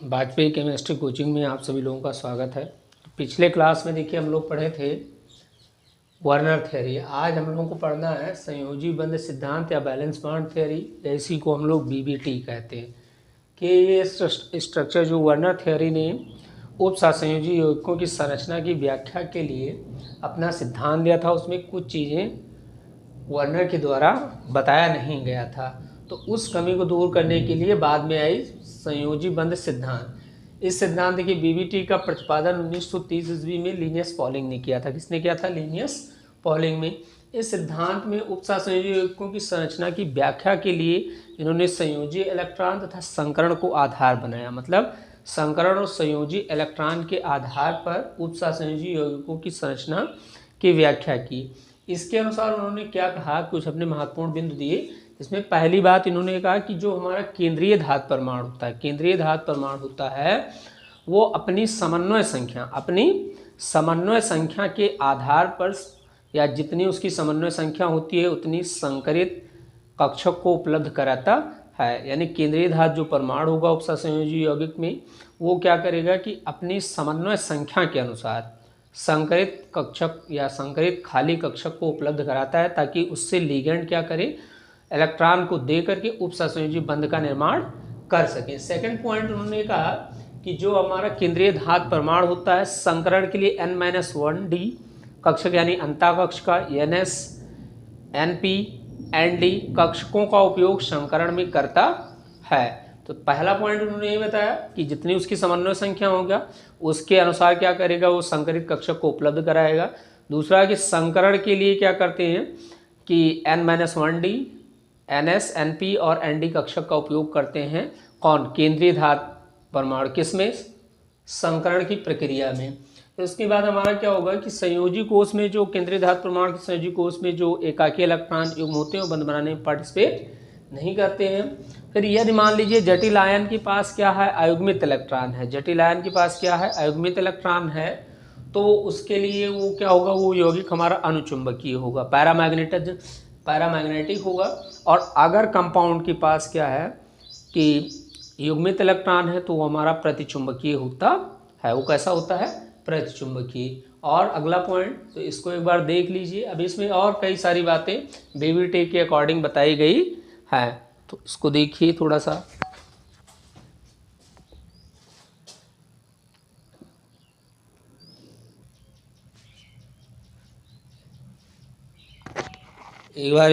Vajpayee chemistry coaching में आप सभी लोगों का स्वागत है। पिछले क्लास में देखिए हम लोग पढ़े थे वर्नर थ्योरी। आज हम लोगों को पढ़ना है संयोजी बंध सिद्धांत या बैलेंस बॉन्ड थ्योरी, इसी को हम लोग बीबीटी कहते हैं। कि ये स्ट्रक्चर जो वर्नर थ्योरी ने उपसहसंयोजी यौगिकों की संरचना की व्याख्या के लिए अपना सिद्धांत दिया था, उसमें कुछ चीज़ें वर्नर के द्वारा बताया नहीं गया था। तो उस कमी को दूर करने के लिए बाद में आई संयोजी बंध सिद्धांत। इस सिद्धांत की बीबीटी का प्रतिपादन 1930 ईस्वी में लिनियस पॉलिंग ने किया था। किसने किया था? लिनियस पॉलिंग में। इस सिद्धांत में उपसहसंयोजी यौगिकों की संरचना की व्याख्या के लिए इन्होंने संयोजी इलेक्ट्रॉन तथा संकरण को आधार बनाया। मतलब संकरण और संयोजी इलेक्ट्रॉन के आधार पर उपसहसंयोजी यौगिकों की संरचना की व्याख्या की। इसके अनुसार उन्होंने क्या कहा, कुछ अपने महत्वपूर्ण बिंदु दिए। इसमें पहली बात इन्होंने कहा कि जो हमारा केंद्रीय धातु परमाणु होता है, केंद्रीय धातु परमाणु होता है, वो अपनी समन्वय संख्या के आधार पर या जितनी उसकी समन्वय संख्या होती है उतनी संकरित कक्षक को उपलब्ध कराता है। यानी केंद्रीय धातु जो परमाणु होगा उपसहसंयोजी यौगिक में, वो क्या करेगा कि अपनी समन्वय संख्या के अनुसार संकरित कक्षक या संकरित खाली कक्षक को उपलब्ध कराता है, ताकि उससे लिगेंड क्या करे, इलेक्ट्रॉन को दे करके उपसहसंयोजी बंध का निर्माण कर सकें। सेकंड पॉइंट उन्होंने कहा कि जो हमारा केंद्रीय धातु परमाणु होता है, संकरण के लिए n-1d कक्षक यानी अंतःकक्ष का ns, np, nd कक्षकों का उपयोग संकरण में करता है। तो पहला पॉइंट उन्होंने ये बताया कि जितनी उसकी समन्वय संख्या होगा उसके अनुसार क्या करेगा, वो संकरित कक्षक को उपलब्ध कराएगा। दूसरा कि संकरण के लिए क्या करते हैं कि n-1d, ns, np और nd कक्षक का उपयोग करते हैं। कौन? केंद्रीय धातु परमाणु। किसमें? संकरण की प्रक्रिया में। तो इसके बाद हमारा क्या होगा कि संयोजी कोष में जो केंद्रीय धातु परमाणु के संयोजी कोष में जो एकाकी इलेक्ट्रॉन युग्म होते हैं वो बंध बनाने में पार्टिसिपेट नहीं करते हैं। फिर यदि मान लीजिए जटिल आयन के पास क्या है, अयुग्मित इलेक्ट्रॉन है, जटिल आयन के पास क्या है, अयुग्मित इलेक्ट्रॉन है, तो उसके लिए वो क्या होगा, वो यौगिक हमारा अनुचुंबकीय होगा, पैरामैग्नेटिक होगा। और अगर कंपाउंड के पास क्या है कि युग्मित इलेक्ट्रॉन है तो वो हमारा प्रतिचुंबकीय होता है। वो कैसा होता है? प्रतिचुंबकीय। और अगला पॉइंट, तो इसको एक बार देख लीजिए। अब इसमें और कई सारी बातें बीबीटी के अकॉर्डिंग बताई गई है, तो इसको देखिए थोड़ा सा। एक बार